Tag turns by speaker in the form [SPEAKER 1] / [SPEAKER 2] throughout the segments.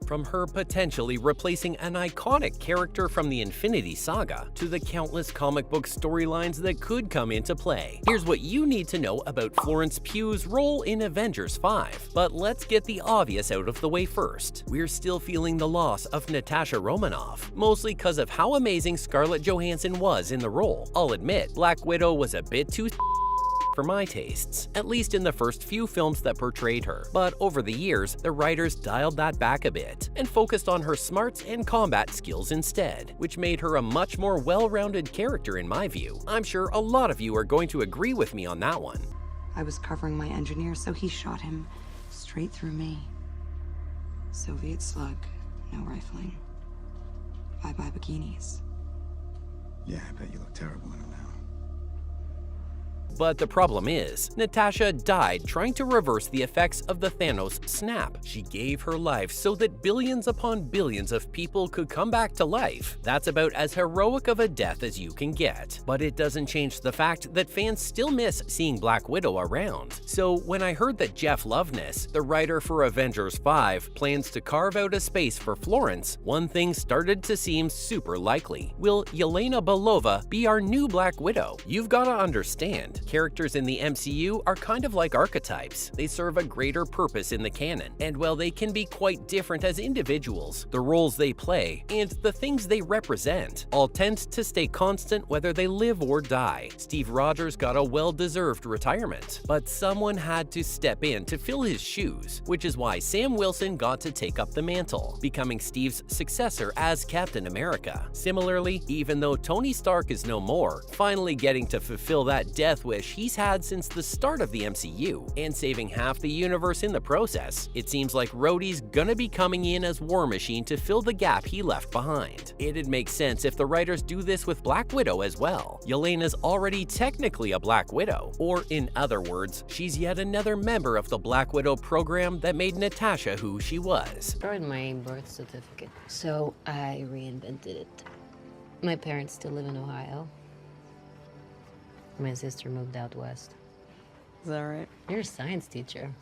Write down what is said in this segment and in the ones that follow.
[SPEAKER 1] From her potentially replacing an iconic character from the Infinity Saga to the countless comic book storylines that could come into play. Here's what you need to know about Florence Pugh's role in Avengers 5. But let's get the obvious out of the way first. We're still feeling the loss of Natasha Romanoff, mostly because of how amazing Scarlett Johansson was in the role. I'll admit, Black Widow was a bit too for my tastes, at least in the first few films that portrayed her. But over the years, the writers dialed that back a bit and focused on her smarts and combat skills instead, which made her a much more well-rounded character in my view. I'm sure a lot of you are going to agree with me on that one.
[SPEAKER 2] I was covering my engineer, so he shot him straight through me. Soviet slug, no rifling. Bye-bye bikinis.
[SPEAKER 3] Yeah, I bet you look terrible in them now.
[SPEAKER 1] But the problem is, Natasha died trying to reverse the effects of the Thanos snap. She gave her life so that billions upon billions of people could come back to life. That's about as heroic of a death as you can get. But it doesn't change the fact that fans still miss seeing Black Widow around. So when I heard that Jeff Loveness, the writer for Avengers 5, plans to carve out a space for Florence, one thing started to seem super likely. Will Yelena Belova be our new Black Widow? You've gotta understand, characters in the MCU are kind of like archetypes. They serve a greater purpose in the canon, and while they can be quite different as individuals, the roles they play and the things they represent all tend to stay constant whether they live or die. Steve Rogers got a well-deserved retirement, but someone had to step in to fill his shoes, which is why Sam Wilson got to take up the mantle, becoming Steve's successor as Captain America. Similarly, even though Tony Stark is no more, finally getting to fulfill that death wish he's had since the start of the MCU, and saving half the universe in the process, it seems like Rhodey's gonna be coming in as War Machine to fill the gap he left behind. It'd make sense if the writers do this with Black Widow as well. Yelena's already technically a Black Widow, or in other words, she's yet another member of the Black Widow program that made Natasha who she was.
[SPEAKER 4] Destroyed my birth certificate, so I reinvented it. My parents still live in Ohio. My sister moved out west.
[SPEAKER 2] Is that right?
[SPEAKER 4] You're a science teacher.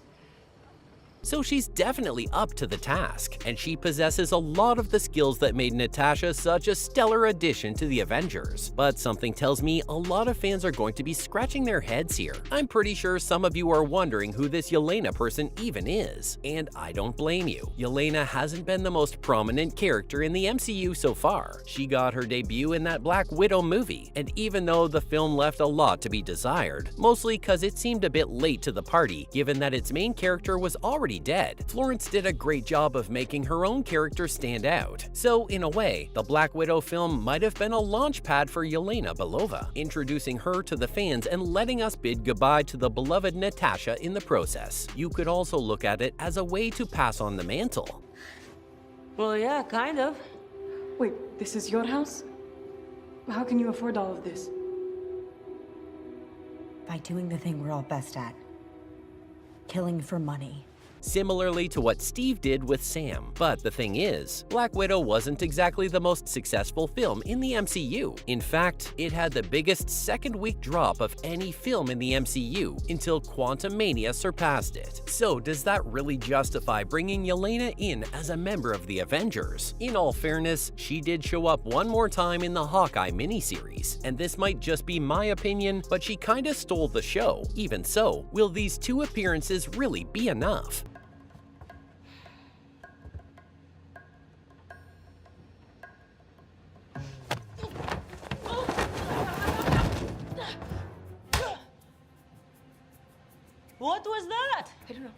[SPEAKER 1] So she's definitely up to the task, and she possesses a lot of the skills that made Natasha such a stellar addition to the Avengers. But something tells me a lot of fans are going to be scratching their heads here. I'm pretty sure some of you are wondering who this Yelena person even is, and I don't blame you. Yelena hasn't been the most prominent character in the MCU so far. She got her debut in that Black Widow movie, and even though the film left a lot to be desired, mostly because it seemed a bit late to the party given that its main character was already dead, Florence did a great job of making her own character stand out. So in a way, the Black Widow film might have been a launch pad for Yelena Belova, introducing her to the fans and letting us bid goodbye to the beloved Natasha in the process. You could also look at it as a way to pass on the mantle.
[SPEAKER 4] Well, yeah, kind of.
[SPEAKER 5] Wait, this is your house? How can you afford all of this?
[SPEAKER 6] By doing the thing we're all best at. Killing for money.
[SPEAKER 1] Similarly to what Steve did with Sam. But the thing is, Black Widow wasn't exactly the most successful film in the MCU. In fact, it had the biggest second-week drop of any film in the MCU until Quantumania surpassed it. So does that really justify bringing Yelena in as a member of the Avengers? In all fairness, she did show up one more time in the Hawkeye miniseries, and this might just be my opinion, but she kinda stole the show. Even so, will these two appearances really be enough?
[SPEAKER 4] What was that?
[SPEAKER 5] I don't know.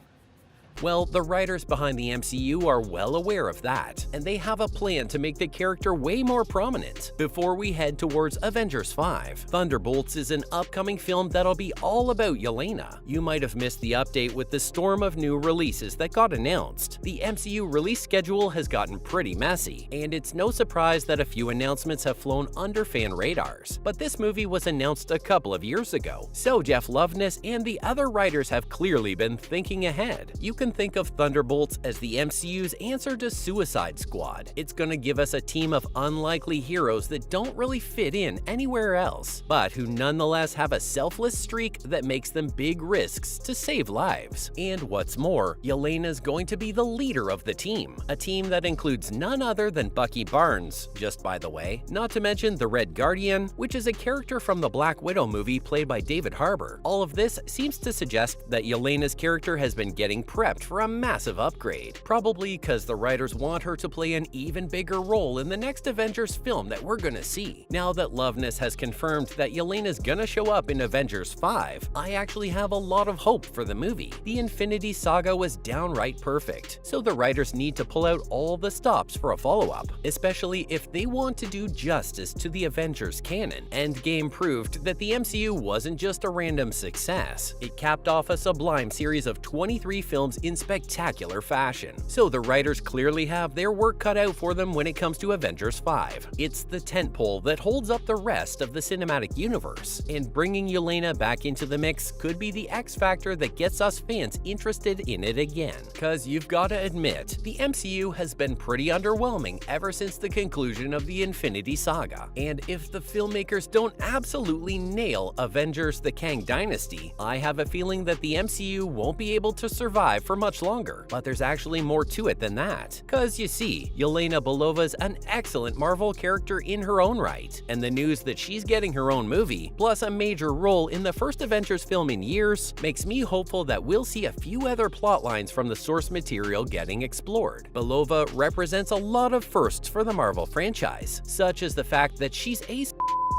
[SPEAKER 1] Well, the writers behind the MCU are well aware of that, and they have a plan to make the character way more prominent before we head towards Avengers 5. Thunderbolts is an upcoming film that'll be all about Yelena. You might have missed the update with the storm of new releases that got announced. The MCU release schedule has gotten pretty messy, and it's no surprise that a few announcements have flown under fan radars. But this movie was announced a couple of years ago, so Jeff Loveness and the other writers have clearly been thinking ahead. You can think of Thunderbolts as the MCU's answer to Suicide Squad. It's gonna give us a team of unlikely heroes that don't really fit in anywhere else, but who nonetheless have a selfless streak that makes them big risks to save lives. And what's more, Yelena's going to be the leader of the team, a team that includes none other than Bucky Barnes, just by the way, not to mention the Red Guardian, which is a character from the Black Widow movie played by David Harbour. All of this seems to suggest that Yelena's character has been getting prepped for a massive upgrade, probably because the writers want her to play an even bigger role in the next Avengers film that we're gonna see. Now that Loveness has confirmed that Yelena's gonna show up in Avengers 5, I actually have a lot of hope for the movie. The Infinity Saga was downright perfect, so the writers need to pull out all the stops for a follow-up, especially if they want to do justice to the Avengers canon. Endgame proved that the MCU wasn't just a random success, it capped off a sublime series of 23 films in spectacular fashion. So the writers clearly have their work cut out for them when it comes to Avengers 5. It's the tentpole that holds up the rest of the cinematic universe, and bringing Yelena back into the mix could be the X factor that gets us fans interested in it again. Cause you've gotta admit, the MCU has been pretty underwhelming ever since the conclusion of the Infinity Saga, and if the filmmakers don't absolutely nail Avengers: The Kang Dynasty, I have a feeling that the MCU won't be able to survive for much longer. But there's actually more to it than that. Cause you see, Yelena Belova's an excellent Marvel character in her own right, and the news that she's getting her own movie, plus a major role in the first Avengers film in years, makes me hopeful that we'll see a few other plot lines from the source material getting explored. Belova represents a lot of firsts for the Marvel franchise, such as the fact that she's Ace,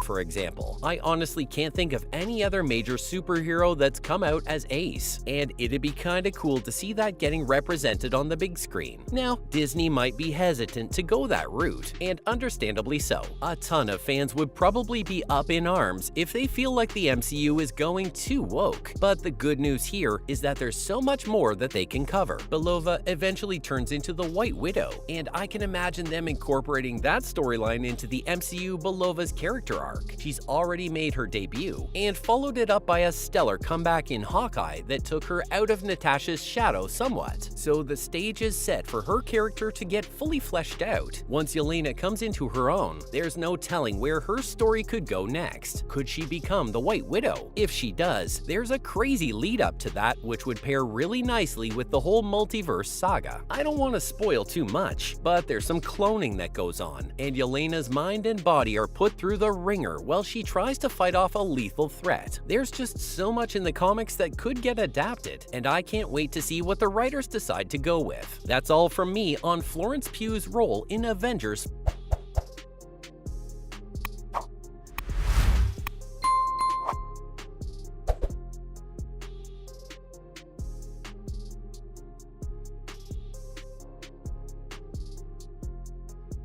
[SPEAKER 1] for example. I honestly can't think of any other major superhero that's come out as Ace, and it'd be kinda cool to see that getting represented on the big screen. Now, Disney might be hesitant to go that route, and understandably so. A ton of fans would probably be up in arms if they feel like the MCU is going too woke, but the good news here is that there's so much more that they can cover. Belova eventually turns into the White Widow, and I can imagine them incorporating that storyline into the MCU Belova's character arc. She's already made her debut, and followed it up by a stellar comeback in Hawkeye that took her out of Natasha's shadow somewhat. So the stage is set for her character to get fully fleshed out. Once Yelena comes into her own, there's no telling where her story could go next. Could she become the White Widow? If she does, there's a crazy lead up to that which would pair really nicely with the whole multiverse saga. I don't want to spoil too much, but there's some cloning that goes on, and Yelena's mind and body are put through the ringer while she tries to fight off a lethal threat. There's just so much in the comics that could get adapted, and I can't wait to see what the writers decide to go with. That's all from me on Florence Pugh's role in Avengers